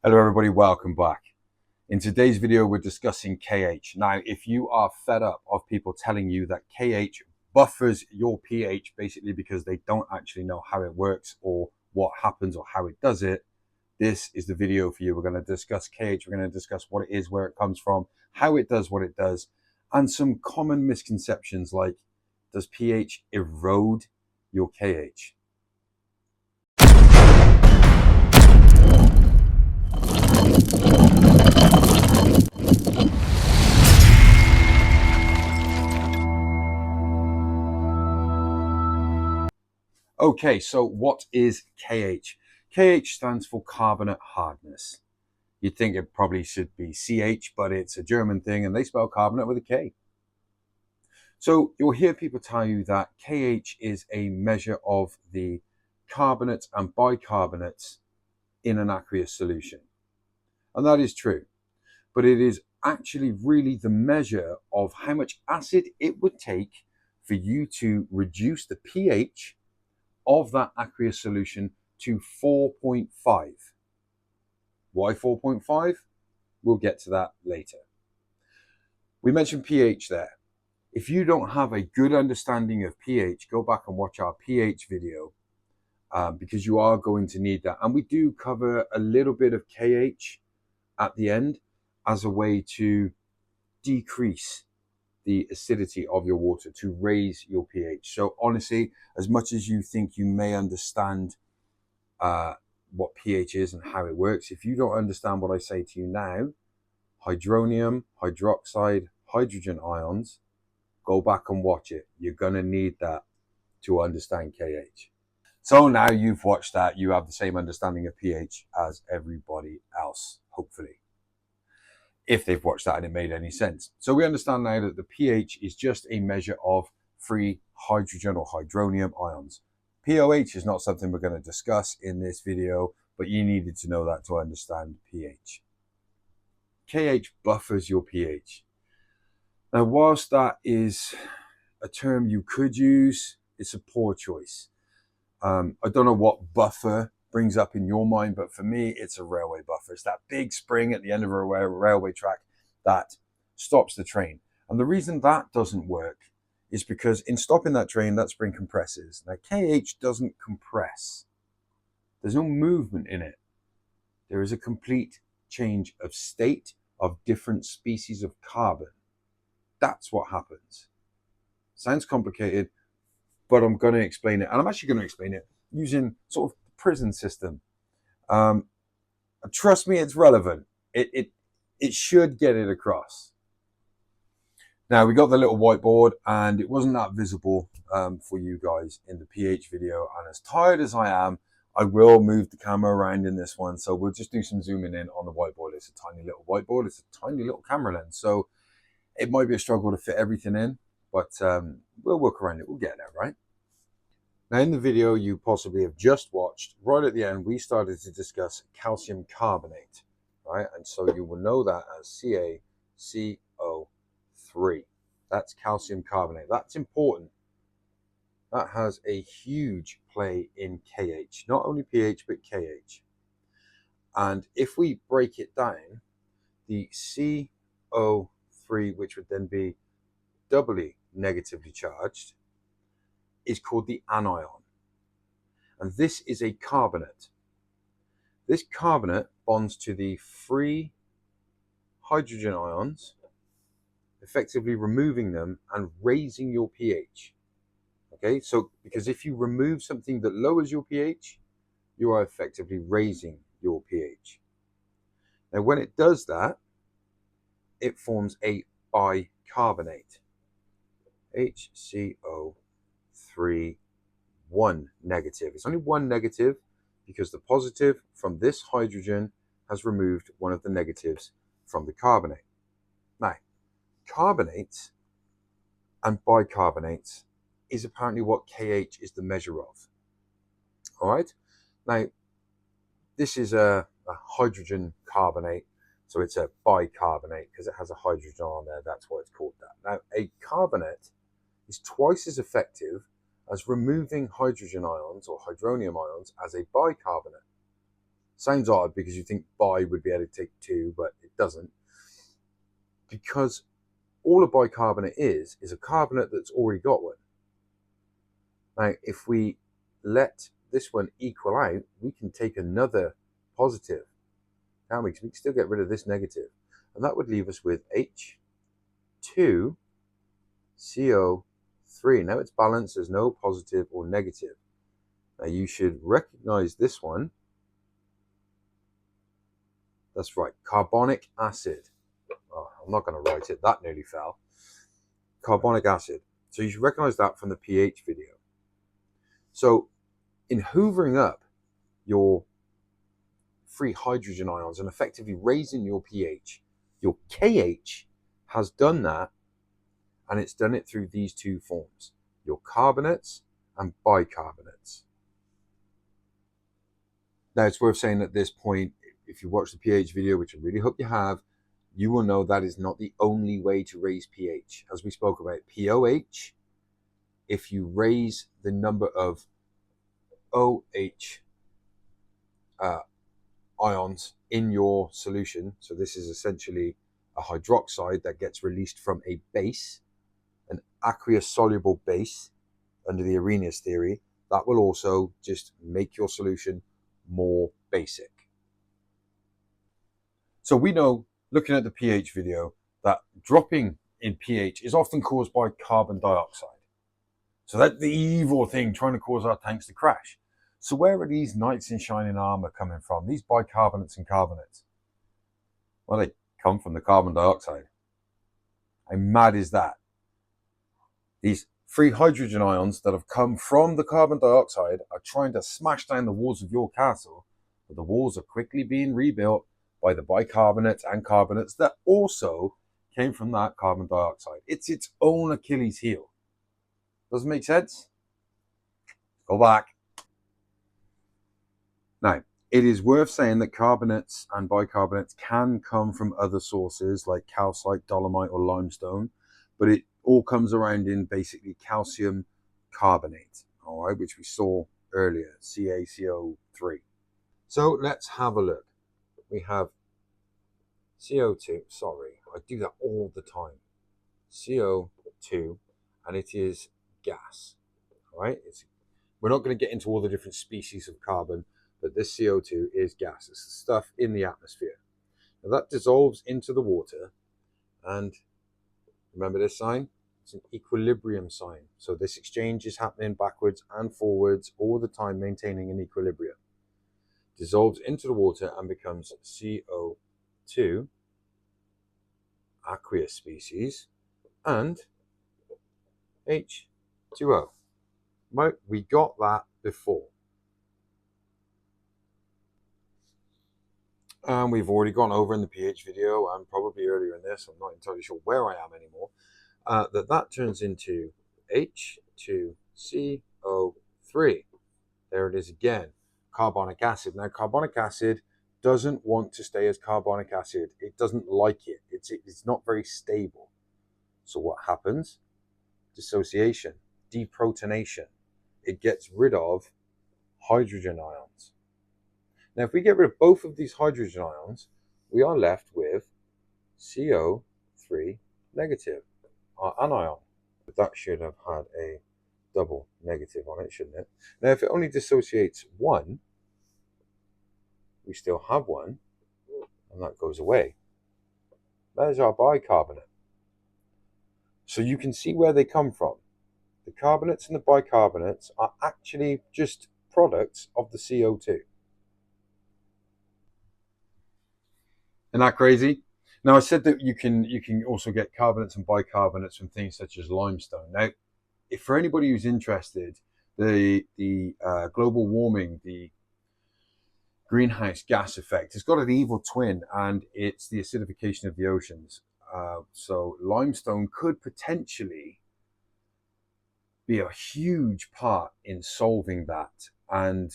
Hello everybody, welcome back. In today's video we're discussing KH. Now if you are fed up of people telling you that KH buffers your pH basically because they don't actually know how it works or what happens or how it does it, this is the video for you. We're going to discuss KH, we're going to discuss what it is, where it comes from, how it does what it does, and some common misconceptions like, does pH erode your KH? Okay, so what is KH? KH stands for carbonate hardness. You'd think it probably should be CH, but it's a German thing and they spell carbonate with a K. So you'll hear people tell you that KH is a measure of the carbonates and bicarbonates in an aqueous solution. And that is true, but it is actually really the measure of how much acid it would take for you to reduce the pH of that aqueous solution to 4.5. Why 4.5? We'll get to that later. We mentioned pH there. If you don't have a good understanding of pH, go back and watch our pH video because you are going to need that. And we do cover a little bit of KH at the end as a way to decrease the acidity of your water, to raise your pH. So honestly, as much as you think you may understand what pH is and how it works, if you don't understand what I say to you now, hydronium, hydroxide, hydrogen ions, go back and watch it. You're going to need that to understand KH. So now you've watched that, you have the same understanding of pH as everybody else, hopefully, if they've watched that and it made any sense. So we understand now that the pH is just a measure of free hydrogen or hydronium ions. pOH is not something we're going to discuss in this video, but you needed to know that to understand pH. KH buffers your pH. Now, whilst that is a term you could use, it's a poor choice. I don't know what buffer brings up in your mind, but for me, it's a railway buffer. It's that big spring at the end of a railway track that stops the train. And the reason that doesn't work is because in stopping that train, that spring compresses. Now, KH doesn't compress. There's no movement in it. There is a complete change of state of different species of carbon. That's what happens. Sounds complicated, but I'm going to explain it. And I'm actually going to explain it using sort of the prison system. Trust me, it's relevant. It should get it across. Now, we got the little whiteboard and it wasn't that visible for you guys in the pH video. And as tired as I am, I will move the camera around in this one. So we'll just do some zooming in on the whiteboard. It's a tiny little whiteboard. It's a tiny little camera lens. So it might be a struggle to fit everything in, but we'll work around it. We'll get there, right? Now, in the video you possibly have just watched, right at the end, we started to discuss calcium carbonate, right? And so you will know that as CaCO3. That's calcium carbonate. That's important. That has a huge play in KH, not only pH, but KH. And if we break it down, the CO3, which would then be doubly negatively charged, is called the anion. And this is a carbonate. This carbonate bonds to the free hydrogen ions, effectively removing them and raising your pH. Okay, so because if you remove something that lowers your pH, you are effectively raising your pH. Now, when it does that, it forms a bicarbonate. HCO3, 1 negative. It's only 1 negative because the positive from this hydrogen has removed one of the negatives from the carbonate. Now, carbonates and bicarbonates is apparently what KH is the measure of. All right. Now, this is a hydrogen carbonate, so it's a bicarbonate because it has a hydrogen on there. That's why it's called that. Now, a carbonate is twice as effective as removing hydrogen ions or hydronium ions as a bicarbonate. Sounds odd because you think bi would be able to take 2, but it doesn't. Because all a bicarbonate is a carbonate that's already got one. Now, if we let this one equal out, we can take another positive, can't we? Because we can still get rid of this negative. And that would leave us with H2CO3. Now it's balanced, there's no positive or negative. Now you should recognize this one. That's right, carbonic acid. Oh, I'm not going to write it, that nearly fell. Carbonic acid. So you should recognize that from the pH video. So in hoovering up your free hydrogen ions and effectively raising your pH, your KH has done that, and it's done it through these two forms, your carbonates and bicarbonates. Now it's worth saying at this point, if you watch the pH video, which I really hope you have, you will know that is not the only way to raise pH. As we spoke about POH, if you raise the number of OH ions in your solution, so this is essentially a hydroxide that gets released from a base, an aqueous soluble base under the Arrhenius theory, that will also just make your solution more basic. So we know, looking at the pH video, that dropping in pH is often caused by carbon dioxide. So that's the evil thing trying to cause our tanks to crash. So where are these knights in shining armor coming from? These bicarbonates and carbonates? Well, they come from the carbon dioxide. How mad is that? These free hydrogen ions that have come from the carbon dioxide are trying to smash down the walls of your castle, but the walls are quickly being rebuilt by the bicarbonates and carbonates that also came from that carbon dioxide. It's its own Achilles heel. Doesn't make sense? Go back. Now, it is worth saying that carbonates and bicarbonates can come from other sources like calcite, dolomite, or limestone, but it all comes around in basically calcium carbonate, all right, which we saw earlier, CaCO3. So let's have a look. We have CO2, sorry, I do that all the time. CO2, and it is gas, all right? We're not going to get into all the different species of carbon, but this CO2 is gas. It's the stuff in the atmosphere. Now that dissolves into the water, and remember this sign? It's an equilibrium sign. So this exchange is happening backwards and forwards all the time, maintaining an equilibrium. Dissolves into the water and becomes CO2, aqueous species, and H2O. Right? We got that before. And we've already gone over in the pH video and probably earlier in this, I'm not entirely sure where I am anymore, that turns into H2CO3. There it is again, carbonic acid. Now, carbonic acid doesn't want to stay as carbonic acid. It doesn't like it. It's not very stable. So what happens? Dissociation, deprotonation. It gets rid of hydrogen ions. Now, if we get rid of both of these hydrogen ions, we are left with CO3 negative, our anion. But that should have had a double negative on it, shouldn't it? Now, if it only dissociates one, we still have one, and that goes away. There's our bicarbonate. So you can see where they come from. The carbonates and the bicarbonates are actually just products of the CO2. Isn't that crazy? Now, I said that you can also get carbonates and bicarbonates from things such as limestone. Now, if for anybody who's interested, the global warming, the greenhouse gas effect, has got an evil twin, and it's the acidification of the oceans. So limestone could potentially be a huge part in solving that, and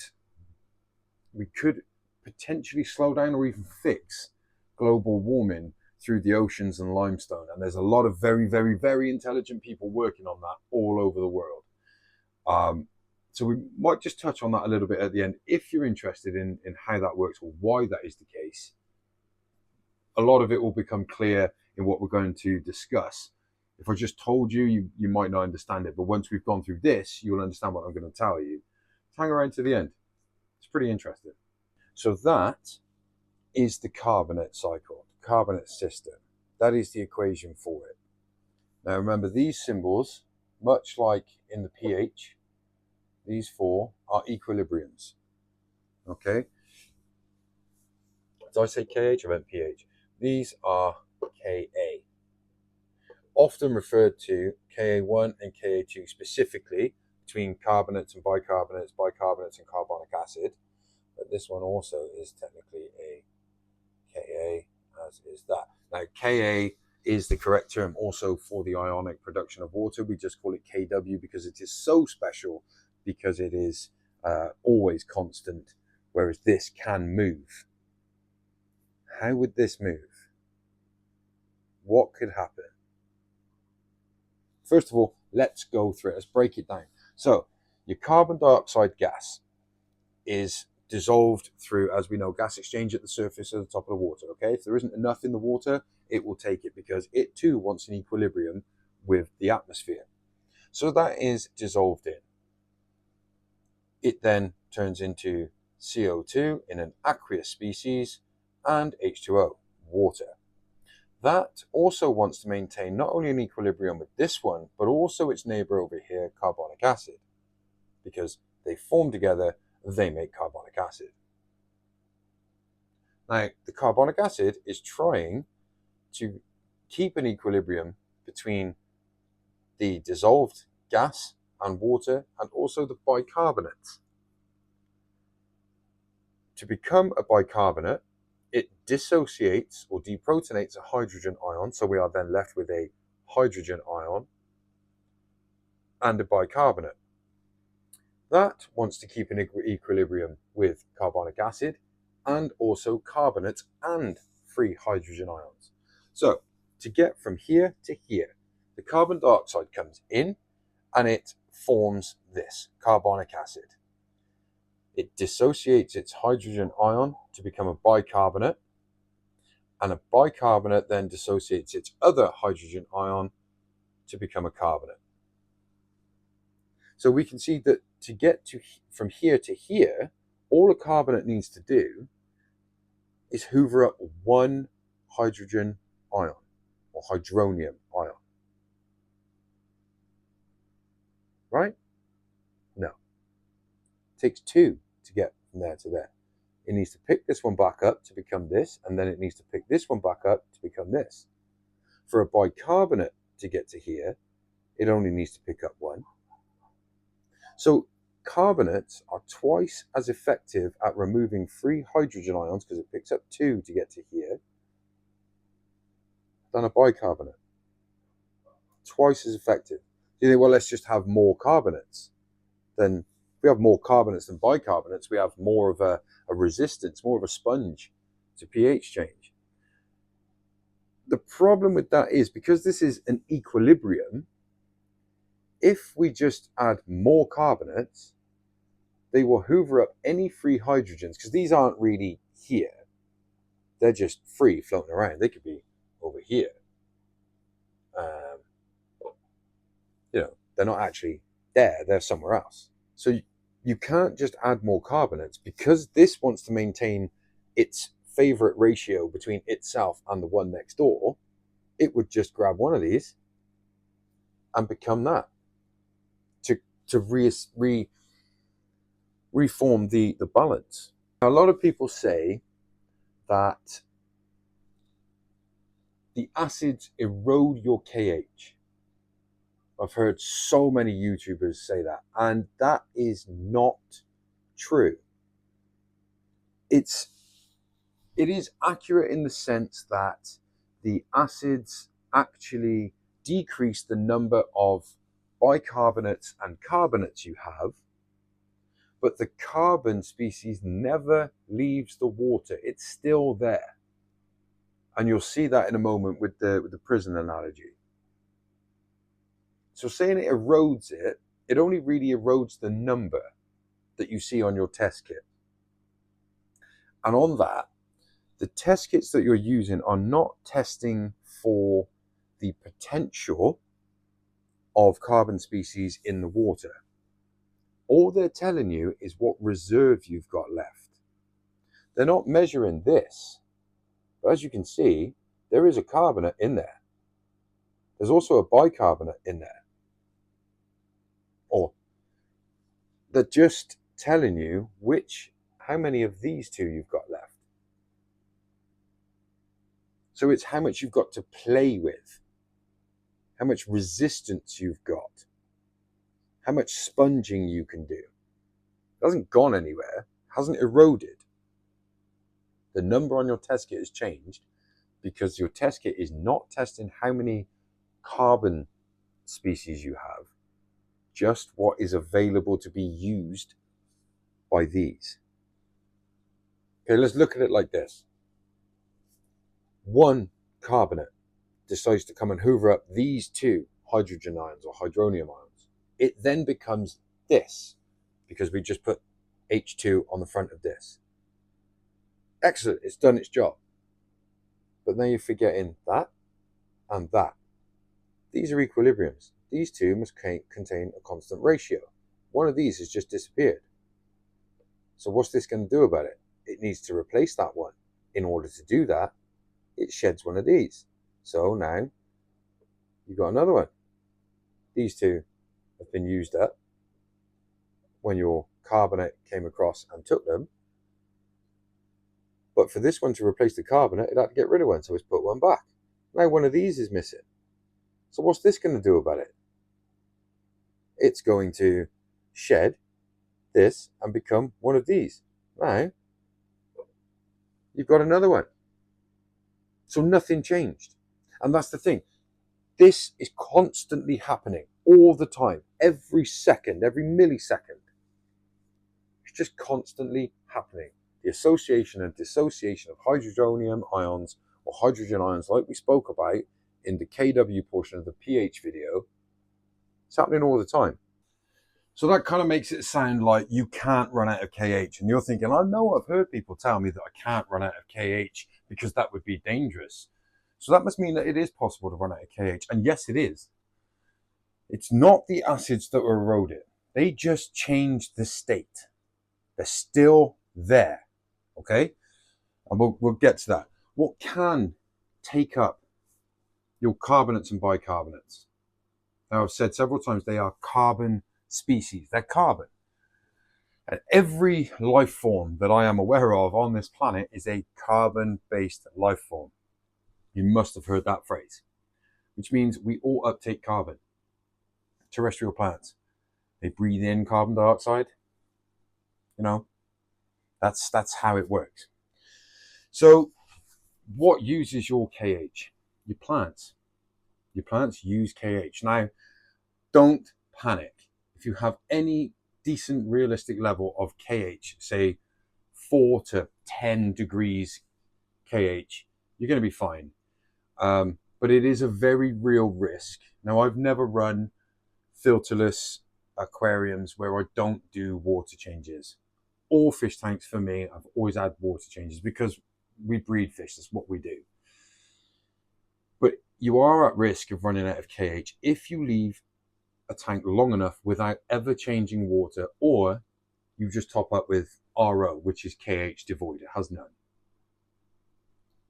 we could potentially slow down or even fix global warming through the oceans and limestone. And there's a lot of very, very, very intelligent people working on that all over the world. So we might just touch on that a little bit at the end if you're interested in how that works or why that is the case. A lot of it will become clear in what we're going to discuss. If I just told you, you might not understand it, but once we've gone through this, you'll understand what I'm going to tell you. Hang around to the end. It's pretty interesting. So that is the carbonate cycle, carbonate system. That is the equation for it. Now remember, these symbols, much like in the pH, these four are equilibriums. Okay? Did I say KH? I meant pH. These are Ka. Often referred to Ka1 and Ka2 specifically between carbonates and bicarbonates, bicarbonates and carbonic acid. But this one also is technically a Ka, as is that. Now, Ka is the correct term also for the ionic production of water. We just call it Kw because it is so special, because it is always constant, whereas this can move. How would this move? What could happen? First of all, let's go through it. Let's break it down. So, your carbon dioxide gas is dissolved through, as we know, gas exchange at the surface of the top of the water. Okay, if there isn't enough in the water, it will take it because it too wants an equilibrium with the atmosphere. So that is dissolved in. It then turns into CO2 in an aqueous species and H2O, water. That also wants to maintain not only an equilibrium with this one, but also its neighbor over here, carbonic acid, because they form together, they make carbonic acid. Now, the carbonic acid is trying to keep an equilibrium between the dissolved gas and water and also the bicarbonate. To become a bicarbonate, it dissociates or deprotonates a hydrogen ion, so we are then left with a hydrogen ion and a bicarbonate. That wants to keep an equilibrium with carbonic acid and also carbonate and free hydrogen ions. So to get from here to here, the carbon dioxide comes in and it forms this carbonic acid. It dissociates its hydrogen ion to become a bicarbonate, and a bicarbonate then dissociates its other hydrogen ion to become a carbonate. So we can see that to get to from here to here, all a carbonate needs to do is hoover up one hydrogen ion or hydronium ion. Right? No. It takes two to get from there to there. It needs to pick this one back up to become this, and then it needs to pick this one back up to become this. For a bicarbonate to get to here, it only needs to pick up one. So carbonates are twice as effective at removing free hydrogen ions, because it picks up two to get to here, than a bicarbonate. Twice as effective. You think, well, let's just have more carbonates. Then if we have more carbonates than bicarbonates, we have more of a resistance, more of a sponge to pH change. The problem with that is, because this is an equilibrium, if we just add more carbonates, they will hoover up any free hydrogens, because these aren't really here. They're just free floating around. They could be over here. They're not actually there. They're somewhere else. So you can't just add more carbonates, because this wants to maintain its favorite ratio between itself and the one next door. It would just grab one of these and become that to reform the balance. Now, a lot of people say that the acids erode your KH. I've heard so many YouTubers say that, and that is not true. It is accurate in the sense that the acids actually decrease the number of bicarbonates and carbonates you have, but the carbon species never leaves the water. It's still there. And you'll see that in a moment with the prison analogy. So saying it erodes it It only really erodes the number that you see on your test kit. And on that, the test kits that you're using are not testing for the potential of carbon species in the water. All they're telling you is what reserve you've got left. They're not measuring this. But as you can see, there is a carbonate in there. There's also a bicarbonate in there. Or they're just telling you how many of these two you've got left. So it's how much you've got to play with, how much resistance you've got, how much sponging you can do. It hasn't gone anywhere, hasn't eroded. The number on your test kit has changed because your test kit is not testing how many carbon species you have, just what is available to be used by these. Okay, let's look at it like this. One carbonate decides to come and hoover up these two hydrogen ions or hydronium ions. It then becomes this because we just put H2 on the front of this. Excellent, it's done its job. But then you're forgetting that and that. These are equilibriums. These two must contain a constant ratio. One of these has just disappeared. So what's this going to do about it? It needs to replace that one. In order to do that, it sheds one of these. So now you've got another one. These two have been used up when your carbonate came across and took them. But for this one to replace the carbonate, it had to get rid of one, so it's put one back. Now one of these is missing. So what's this going to do about it? It's going to shed this and become one of these. Now you've got another one. So nothing changed. And that's the thing. This is constantly happening all the time, every second, every millisecond. It's just constantly happening. The association and dissociation of hydronium ions or hydrogen ions, like we spoke about in the KW portion of the pH video, it's happening all the time. So that kind of makes it sound like you can't run out of KH. And you're thinking, I know I've heard people tell me that I can't run out of KH because that would be dangerous. So that must mean that it is possible to run out of KH. And yes, it is. It's not the acids that were eroded. They just changed the state. They're still there. Okay? And we'll get to that. What can take up your carbonates and bicarbonates? Now, I've said several times they are carbon species. They're carbon. And every life form that I am aware of on this planet is a carbon-based life form. You must have heard that phrase, which means we all uptake carbon. Terrestrial plants, they breathe in carbon dioxide. You know, that's how it works. So what uses your KH? Your plants. Your plants use KH. Now, don't panic. If you have any decent realistic level of KH, say 4 to 10 degrees KH, you're going to be fine. But it is a very real risk. Now, I've never run filterless aquariums where I don't do water changes. All fish tanks for me, I've always had water changes because we breed fish. That's what we do. But you are at risk of running out of KH if you leave a tank long enough without ever changing water, or you just top up with RO, which is KH devoid. It has none.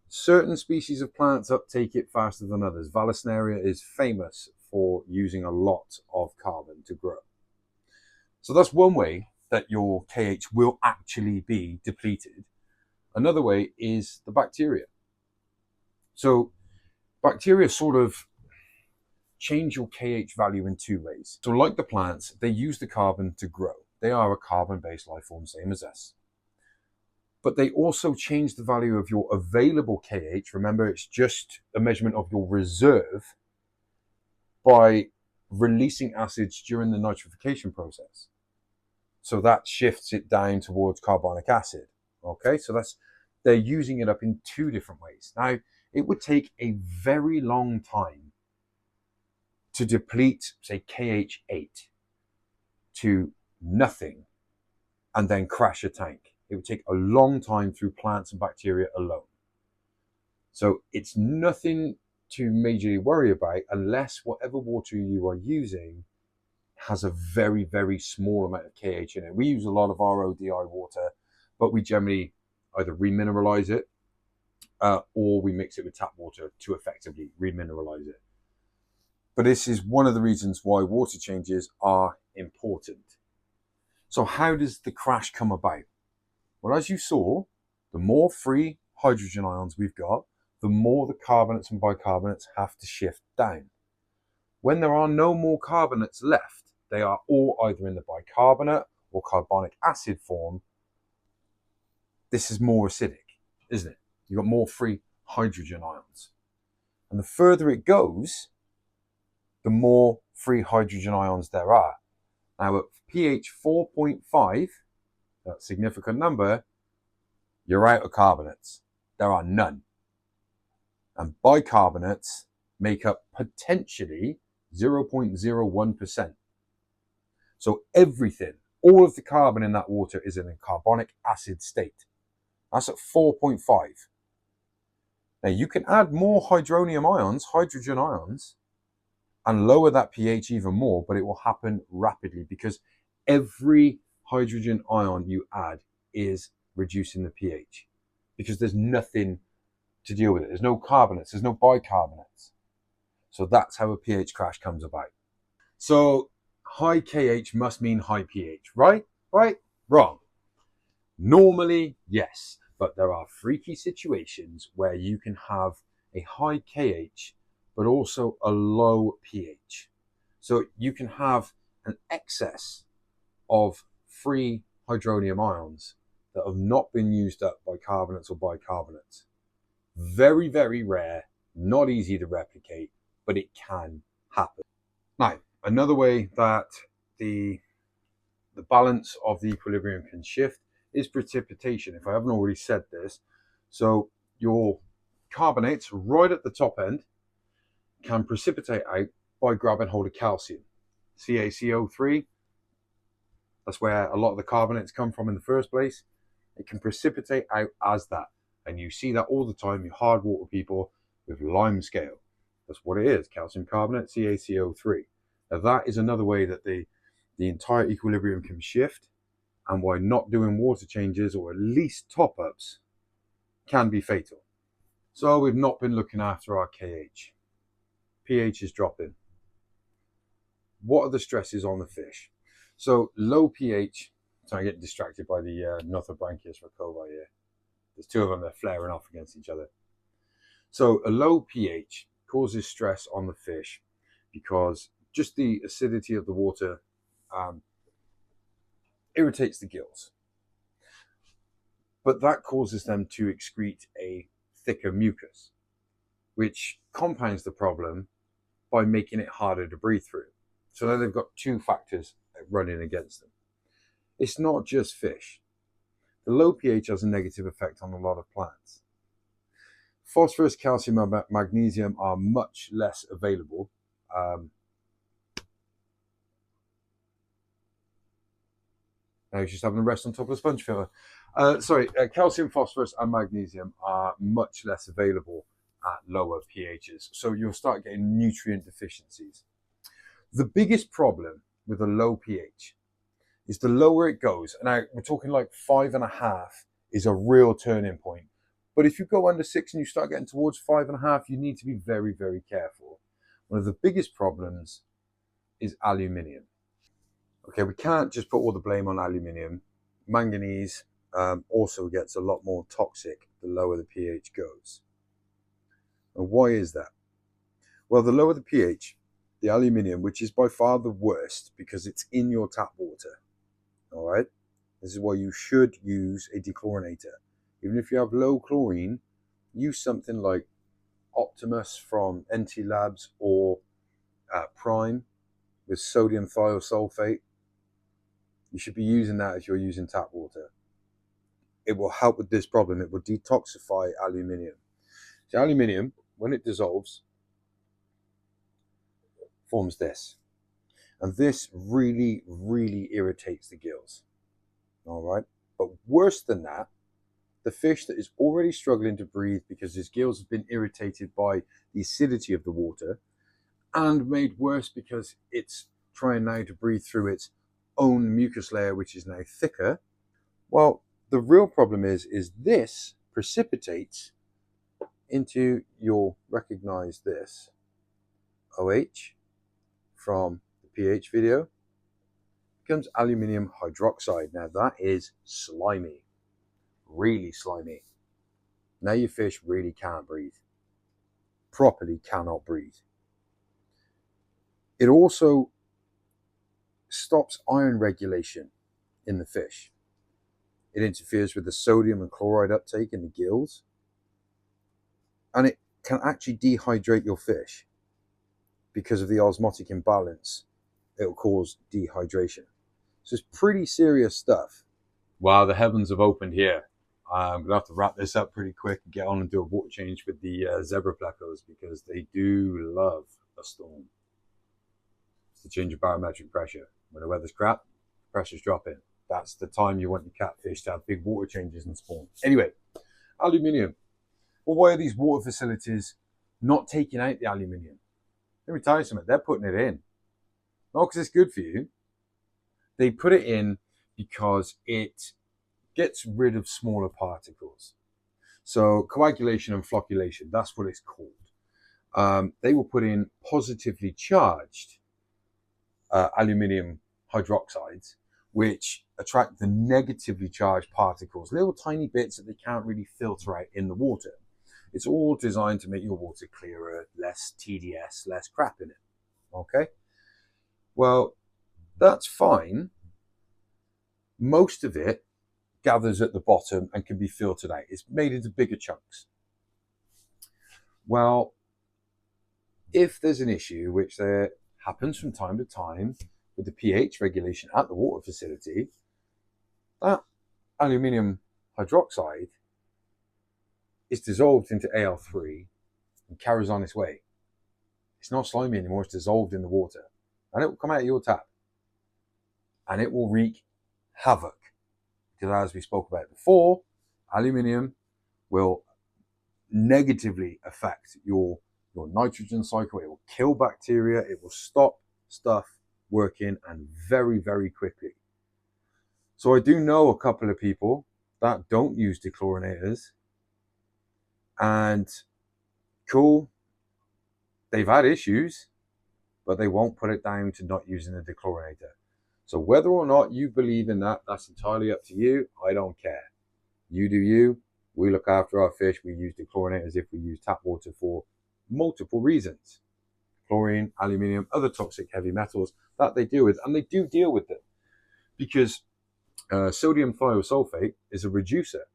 Certain species of plants uptake it faster than others. Vallisneria is famous for using a lot of carbon to grow. So that's one way that your KH will actually be depleted. Another way is the bacteria. So bacteria sort of change your KH value in two ways. So like the plants, they use the carbon to grow. They are a carbon-based life form, same as us. But they also change the value of your available KH. Remember, it's just a measurement of your reserve by releasing acids during the nitrification process. So that shifts it down towards carbonic acid. Okay, so they're using it up in two different ways. Now, it would take a very long time to deplete, say, KH8. to nothing and then crash a tank. It would take a long time through plants and bacteria alone. So it's nothing to majorly worry about unless whatever water you are using has a very, very small amount of KH in it. We use a lot of RODI water, but we generally either remineralize it or we mix it with tap water to effectively remineralize it. But this is one of the reasons why water changes are important. So how does the crash come about? Well, as you saw, the more free hydrogen ions we've got, the more the carbonates and bicarbonates have to shift down. When there are no more carbonates left, they are all either in the bicarbonate or carbonic acid form. This is more acidic, isn't it? You've got more free hydrogen ions. And the further it goes, the more free hydrogen ions there are. Now at pH 4.5, that significant number, you're out of carbonates. There are none. And bicarbonates make up potentially 0.01%. So everything, all of the carbon in that water is in a carbonic acid state. That's at 4.5. Now you can add more hydronium ions, hydrogen ions, and lower that pH even more, but it will happen rapidly because every hydrogen ion you add is reducing the pH because there's nothing to deal with it. There's no carbonates, there's no bicarbonates. So that's how a pH crash comes about. So high KH must mean high pH, right? Right? Wrong. Normally, yes, but there are freaky situations where you can have a high KH, but also a low pH. So you can have an excess of free hydronium ions that have not been used up by carbonates or bicarbonates. Very, very rare, not easy to replicate, but it can happen. Now, another way that the balance of the equilibrium can shift is precipitation, if I haven't already said this. So your carbonates right at the top end can precipitate out by grabbing hold of calcium. CaCO3, that's where a lot of the carbonates come from in the first place. It can precipitate out as that. And you see that all the time, you hard water people with lime scale. That's what it is, calcium carbonate, CaCO3. Now that is another way that the entire equilibrium can shift, and why not doing water changes or at least top-ups can be fatal. So we've not been looking after our KH. pH is dropping. What are the stresses on the fish? So low pH, so I get distracted by the Nothobranchius racova here. There's two of them, they're flaring off against each other. So a low pH causes stress on the fish because just the acidity of the water irritates the gills. But that causes them to excrete a thicker mucus, which compounds the problem by making it harder to breathe through. So now they've got two factors running against them. It's not just fish. The low pH has a negative effect on a lot of plants. Phosphorus, calcium, and magnesium are much less available. Now he's just having a rest on top of a sponge filter. Calcium, phosphorus, and magnesium are much less available at lower pHs. So you'll start getting nutrient deficiencies. The biggest problem with a low pH is the lower it goes. Now we're talking like 5.5 is a real turning point. But if you go under 6 and you start getting towards 5.5, you need to be very, very careful. One of the biggest problems is aluminium. Okay, we can't just put all the blame on aluminium. Manganese also gets a lot more toxic the lower the pH goes. And why is that? Well, the lower the pH, the aluminium, which is by far the worst because it's in your tap water, all right? This is why you should use a dechlorinator. Even if you have low chlorine, use something like Optimus from NT Labs or Prime with sodium thiosulfate. You should be using that if you're using tap water. It will help with this problem. It will detoxify aluminium. So aluminium, when it dissolves, forms this. And this really, really irritates the gills. All right. But worse than that, the fish that is already struggling to breathe because his gills have been irritated by the acidity of the water, and made worse because it's trying now to breathe through its own mucus layer, which is now thicker. Well, the real problem is this precipitates into, you'll recognize this, OH from the pH video, becomes aluminium hydroxide. Now that is slimy, really slimy. Now your fish really can't breathe, properly cannot breathe. It also stops iron regulation in the fish. It interferes with the sodium and chloride uptake in the gills, and it can actually dehydrate your fish because of the osmotic imbalance. It will cause dehydration. So it's pretty serious stuff. Wow, the heavens have opened here. I'm going to have to wrap this up pretty quick and get on and do a water change with the zebra plecos, because they do love a storm. It's the change of barometric pressure. When the weather's crap, pressure's dropping. That's the time you want your catfish to have big water changes and spawn. Anyway, aluminium. Well, why are these water facilities not taking out the aluminium? Let me tell you something. They're putting it in. Not because it's good for you. They put it in because it gets rid of smaller particles. So coagulation and flocculation, that's what it's called. They will put in positively charged aluminium hydroxides, which attract the negatively charged particles, little tiny bits that they can't really filter out in the water. It's all designed to make your water clearer, less TDS, less crap in it. Okay? Well, that's fine. Most of it gathers at the bottom and can be filtered out. It's made into bigger chunks. Well, if there's an issue, which there happens from time to time with the pH regulation at the water facility, that aluminium hydroxide is dissolved into Al3 and carries on its way. It's not slimy anymore, it's dissolved in the water. And it will come out of your tap. And it will wreak havoc. Because as we spoke about before, aluminium will negatively affect your nitrogen cycle. It will kill bacteria. It will stop stuff working, and very, very quickly. So I do know a couple of people that don't use dechlorinators, and cool, they've had issues, but they won't put it down to not using a dechlorinator. So whether or not you believe in that, that's entirely up to you. I don't care. You do you. We look after our fish. We use dechlorinators if we use tap water for multiple reasons. Chlorine, aluminium, other toxic heavy metals that they deal with. And they do deal with them because sodium thiosulfate is a reducer.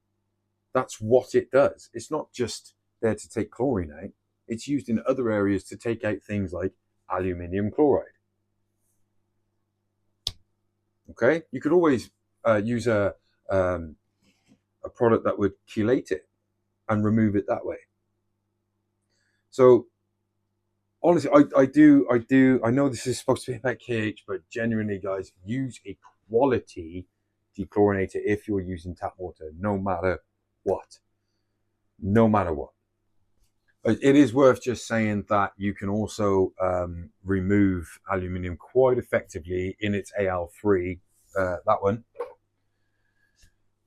That's what it does. It's not just there to take chlorine out. It's used in other areas to take out things like aluminium chloride. Okay, you could always use a product that would chelate it and remove it that way. So honestly, I know this is supposed to be about KH, but genuinely, guys, use a quality dechlorinator if you're using tap water, no matter what. No matter what. It is worth just saying that you can also remove aluminium quite effectively in its Al3, that one,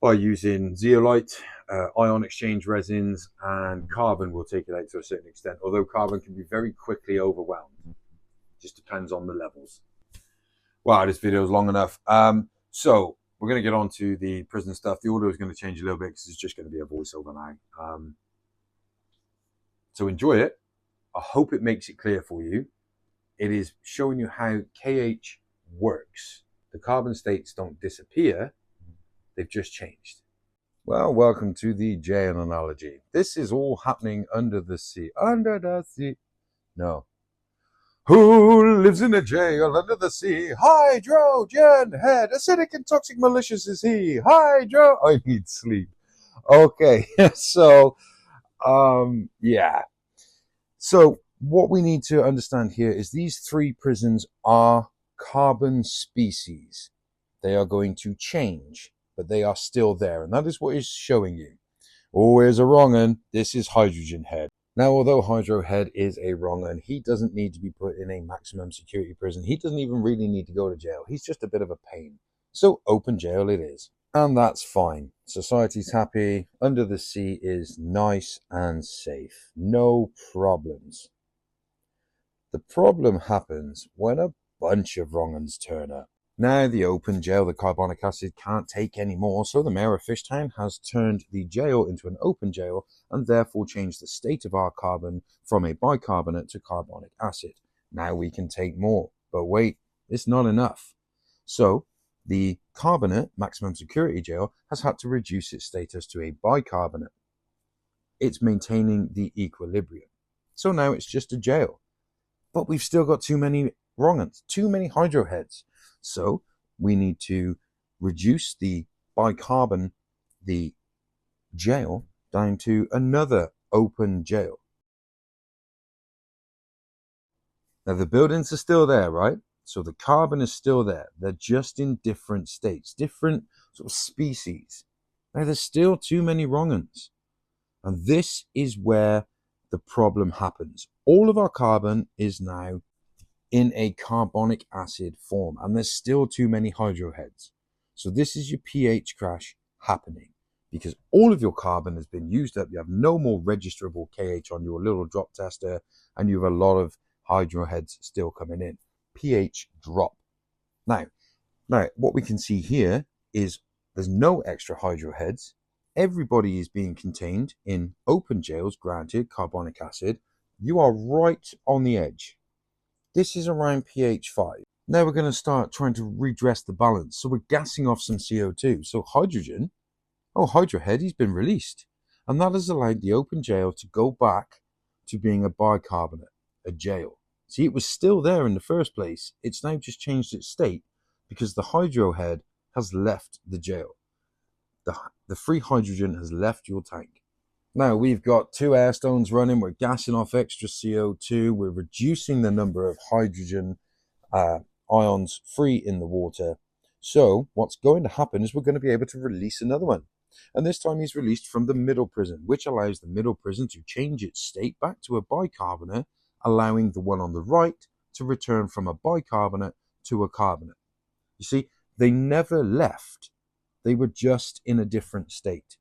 by using zeolite, ion exchange resins, and carbon will take it out to a certain extent, although carbon can be very quickly overwhelmed. Just depends on the levels. Wow, this video is long enough. So we're going to get on to the prison stuff. The order is going to change a little bit because it's just going to be a voiceover now. So enjoy it. I hope it makes it clear for you. It is showing you how KH works. The carbon states don't disappear. They've just changed. Well, welcome to the jail analogy. This is all happening under the sea. Under the sea. No. Who lives in a jail under the sea? Hydrogen head. Acidic and toxic malicious is he. Hydro. I need sleep. Okay. So, yeah. So what we need to understand here is these three prisons are carbon species. They are going to change, but they are still there. And that is what it's showing you. Oh, here's a wrong un. This is hydrogen head. Now, although Hydro Head is a wrong un, he doesn't need to be put in a maximum security prison. He doesn't even really need to go to jail. He's just a bit of a pain. So open jail it is. And that's fine. Society's happy. Under the sea is nice and safe. No problems. The problem happens when a bunch of wrong uns turn up. Now the open jail, the carbonic acid can't take any more, so the mayor of Fishtown has turned the jail into an open jail and therefore changed the state of our carbon from a bicarbonate to carbonic acid. Now we can take more, but wait, it's not enough. So the carbonate maximum security jail has had to reduce its status to a bicarbonate. It's maintaining the equilibrium. So now it's just a jail. But we've still got too many wrong uns, too many hydroheads. So we need to reduce the bicarbon, the jail, down to another open jail. Now the buildings are still there, right? So the carbon is still there. They're just in different states, different sort of species. Now there's still too many wrong uns. And this is where the problem happens. All of our carbon is now in a carbonic acid form, and there's still too many hydroheads. So this is your pH crash happening because all of your carbon has been used up. You have no more registerable KH on your little drop tester, and you have a lot of hydroheads still coming in. pH drop. Now what we can see here is there's no extra hydroheads. Everybody is being contained in open jails, granted carbonic acid. You are right on the edge. This is around pH 5. Now we're going to start trying to redress the balance. So we're gassing off some CO2. So hydrogen, hydrohead, he's been released. And that has allowed the open jail to go back to being a bicarbonate, a jail. See, it was still there in the first place. It's now just changed its state because the hydrohead has left the jail. The free hydrogen has left your tank. Now we've got 2 air stones running, we're gassing off extra CO2, we're reducing the number of hydrogen ions free in the water. So what's going to happen is we're going to be able to release another one. And this time he's released from the middle prison, which allows the middle prison to change its state back to a bicarbonate, allowing the one on the right to return from a bicarbonate to a carbonate. You see, they never left. They were just in a different state.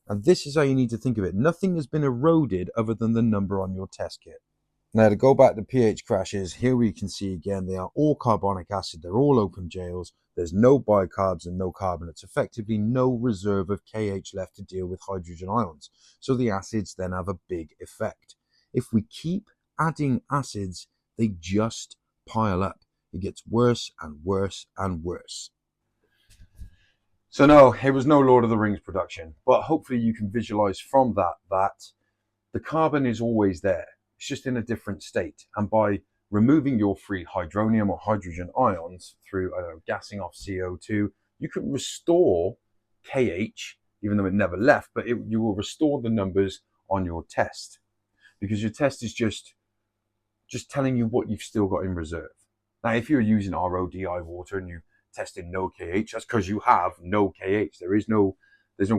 And this is how you need to think of it. Nothing has been eroded other than the number on your test kit. Now to go back to pH crashes, here we can see again, they are all carbonic acid. They're all open jails. There's no bicarbs and no carbonates. Effectively no reserve of KH left to deal with hydrogen ions. So the acids then have a big effect. If we keep adding acids, they just pile up. It gets worse and worse and worse. So no, it was no Lord of the Rings production, but hopefully you can visualize from that the carbon is always there. It's just in a different state. And by removing your free hydronium or hydrogen ions through gassing off CO2, you can restore KH, even though it never left, but you will restore the numbers on your test because your test is just telling you what you've still got in reserve. Now, if you're using RODI water and you testing no KH, that's because you have no KH. There's no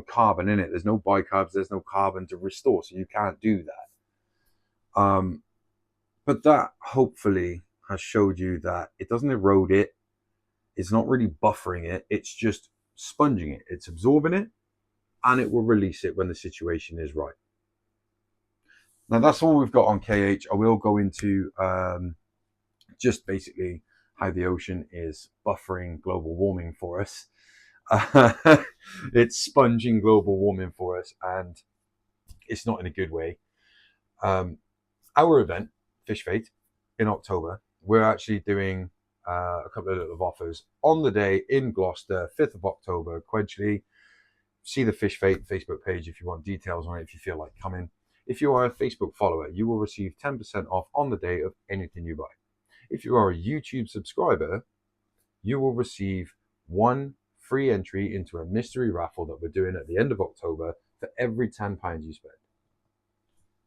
carbon in it. There's no bicarbs. There's no carbon to restore, so you can't do that. But that hopefully has showed you that it doesn't erode it. It's not really buffering it. It's just sponging it. It's absorbing it, and it will release it when the situation is right. Now that's all we've got on KH. I will go into just basically how the ocean is buffering global warming for us. It's sponging global warming for us, and it's not in a good way. Our event, Fish Fate, in October, we're actually doing a couple of little offers on the day in Gloucester, 5th of October, Quedgeley. See the Fish Fate Facebook page if you want details on it, if you feel like coming. If you are a Facebook follower, you will receive 10% off on the day of anything you buy. If you are a YouTube subscriber, you will receive 1 free entry into a mystery raffle that we're doing at the end of October for every £10 you spend.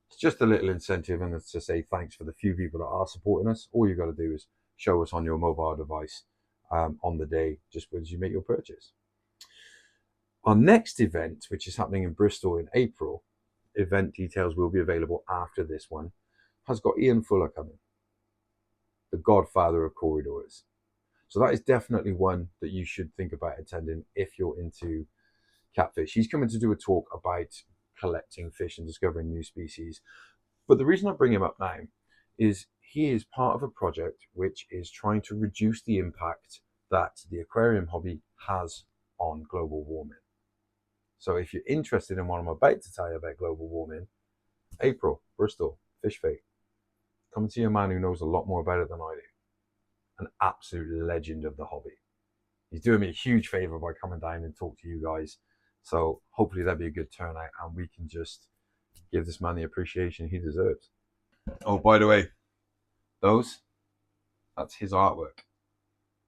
It's just a little incentive and it's to say thanks for the few people that are supporting us. All you got to do is show us on your mobile device on the day just as you make your purchase. Our next event, which is happening in Bristol in April, event details will be available after this one, has got Ian Fuller coming, the godfather of corridors. So that is definitely one that you should think about attending if you're into catfish. He's coming to do a talk about collecting fish and discovering new species. But the reason I bring him up now is he is part of a project which is trying to reduce the impact that the aquarium hobby has on global warming. So if you're interested in what I'm about to tell you about global warming, April, Bristol, Fish Fate, come and see a man who knows a lot more about it than I do. An absolute legend of the hobby. He's doing me a huge favor by coming down and talk to you guys. So hopefully that'll be a good turnout and we can just give this man the appreciation he deserves. Oh, by the way, that's his artwork.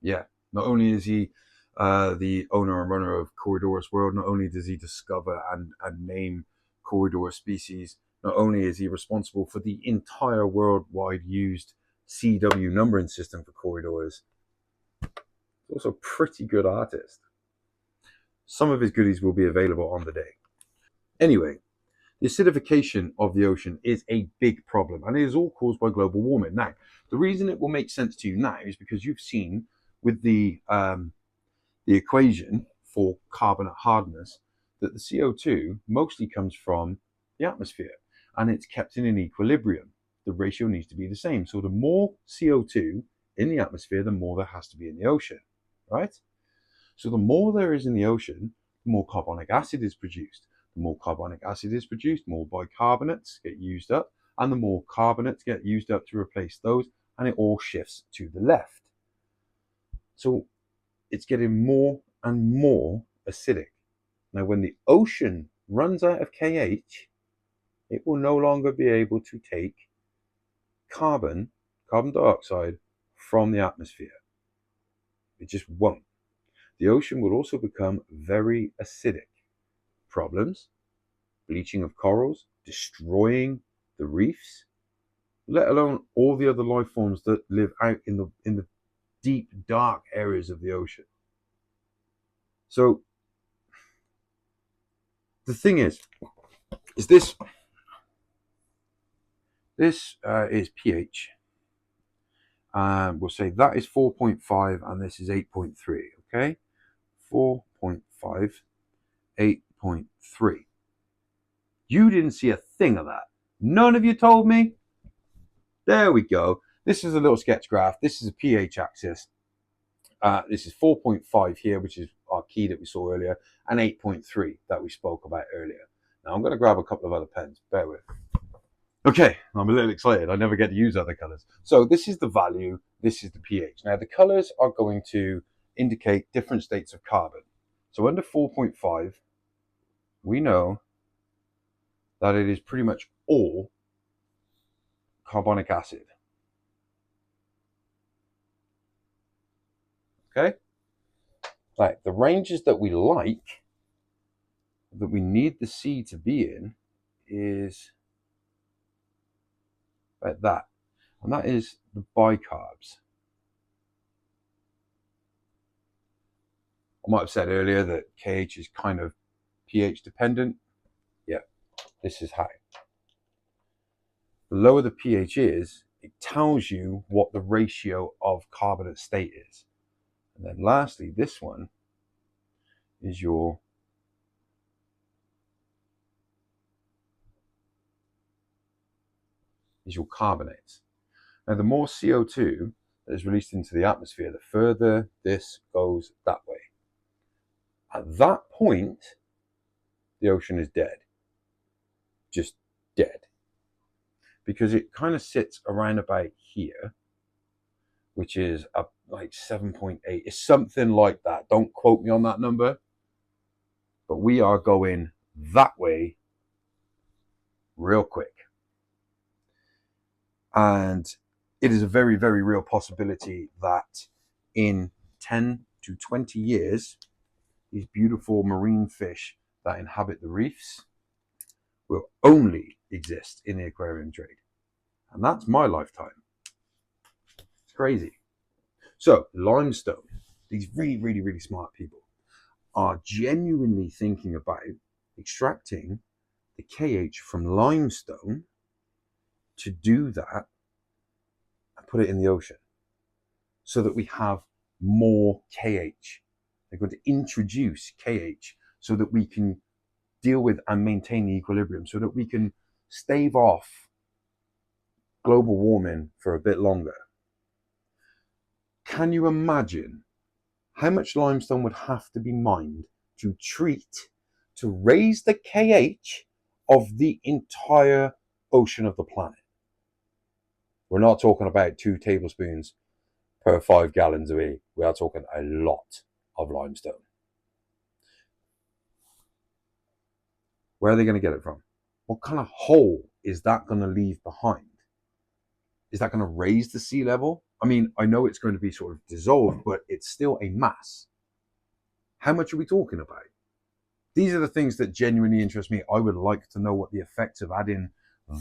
Yeah, not only is he the owner and runner of Corridorus World, not only does he discover and name corridor species, not only is he responsible for the entire worldwide used CW numbering system for corridors, he's also a pretty good artist. Some of his goodies will be available on the day. Anyway, the acidification of the ocean is a big problem, and it is all caused by global warming. Now, the reason it will make sense to you now is because you've seen with the equation for carbonate hardness that the CO2 mostly comes from the atmosphere, and it's kept in an equilibrium. The ratio needs to be the same. So the more CO2 in the atmosphere, the more there has to be in the ocean, right? So the more there is in the ocean, the more carbonic acid is produced. The more carbonic acid is produced, more bicarbonates get used up, and the more carbonates get used up to replace those, and it all shifts to the left. So it's getting more and more acidic. Now, when the ocean runs out of KH, it will no longer be able to take carbon dioxide from the atmosphere. It just won't. The ocean will also become very acidic. Problems, bleaching of corals, destroying the reefs, let alone all the other life forms that live out in the deep, dark areas of the ocean. So the thing is this is pH. We'll say that is 4.5 and this is 8.3, okay? 4.5, 8.3. You didn't see a thing of that. None of you told me. There we go. This is a little sketch graph. This is a pH axis. This is 4.5 here, which is our key that we saw earlier, and 8.3 that we spoke about earlier. Now I'm going to grab a couple of other pens. Bear with. Okay, I'm a little excited. I never get to use other colors. So this is the value. This is the pH. Now the colors are going to indicate different states of carbon. So under 4.5, we know that it is pretty much all carbonic acid. Okay? Right, the ranges that we like, that we need the C to be in, is like that. And that is the bicarbs. I might have said earlier that KH is kind of pH dependent. Yeah, this is high. The lower the pH is, it tells you what the ratio of carbonate state is. And then lastly, this one is your carbonates. Now, the more CO2 that is released into the atmosphere, the further this goes that way. At that point, the ocean is dead. Just dead. Because it kind of sits around about here, which is up like 7.8. It's something like that. Don't quote me on that number. But we are going that way real quick. And it is a very, very real possibility that in 10 to 20 years, these beautiful marine fish that inhabit the reefs will only exist in the aquarium trade. And that's my lifetime. It's crazy. So limestone, these really smart people are genuinely thinking about extracting the KH from limestone to do that and put it in the ocean so that we have more KH. They're going to introduce KH so that we can deal with and maintain the equilibrium, so that we can stave off global warming for a bit longer. Can you imagine how much limestone would have to be mined to treat, to raise the KH of the entire ocean of the planet? We're not talking about 2 tablespoons per 5 gallons of E. We are talking a lot of limestone. Where are they going to get it from? What kind of hole is that going to leave behind? Is that going to raise the sea level? I mean, I know it's going to be sort of dissolved, but it's still a mass. How much are we talking about? These are the things that genuinely interest me. I would like to know what the effects of adding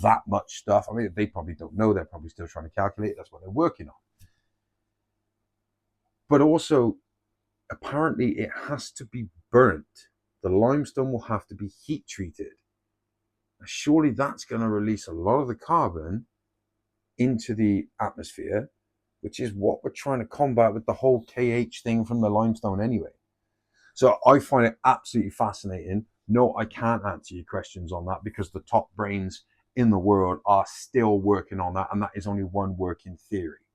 that much stuff. I mean, they probably don't know. They're probably still trying to calculate. That's what they're working on. But also, apparently, it has to be burnt. The limestone will have to be heat treated. Surely that's going to release a lot of the carbon into the atmosphere, which is what we're trying to combat with the whole KH thing from the limestone anyway. So I find it absolutely fascinating. No, I can't answer your questions on that because the top brains in the world are still working on that, and that is only one working theory,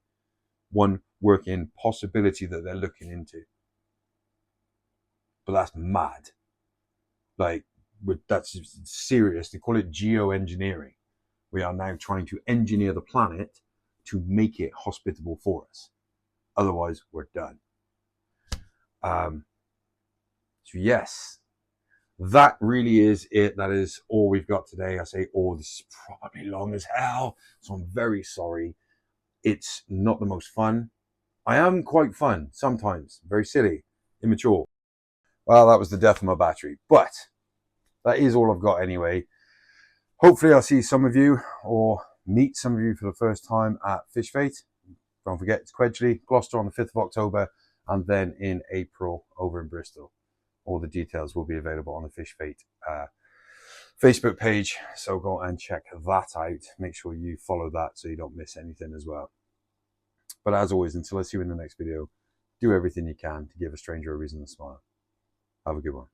one working possibility that they're looking into. But that's mad. Like, that's serious. They call it geoengineering. We are now trying to engineer the planet to make it hospitable for us. Otherwise, we're done. So yes, that really is it. That is all we've got today. I say, oh, this is probably long as hell, so I'm very sorry. It's not the most fun. I am quite fun sometimes, very silly, immature. Well, that was the death of my battery, but that is all I've got anyway. Hopefully I'll see some of you or meet some of you for the first time at Fish Fate. Don't forget, it's Quedgley, Gloucester on the 5th of October, and then in April over in Bristol. All the details will be available on the Fish Fate Facebook page, so go and check that out. Make sure you follow that so you don't miss anything as well. But as always, until I see you in the next video, do everything you can to give a stranger a reason to smile. Have a good one.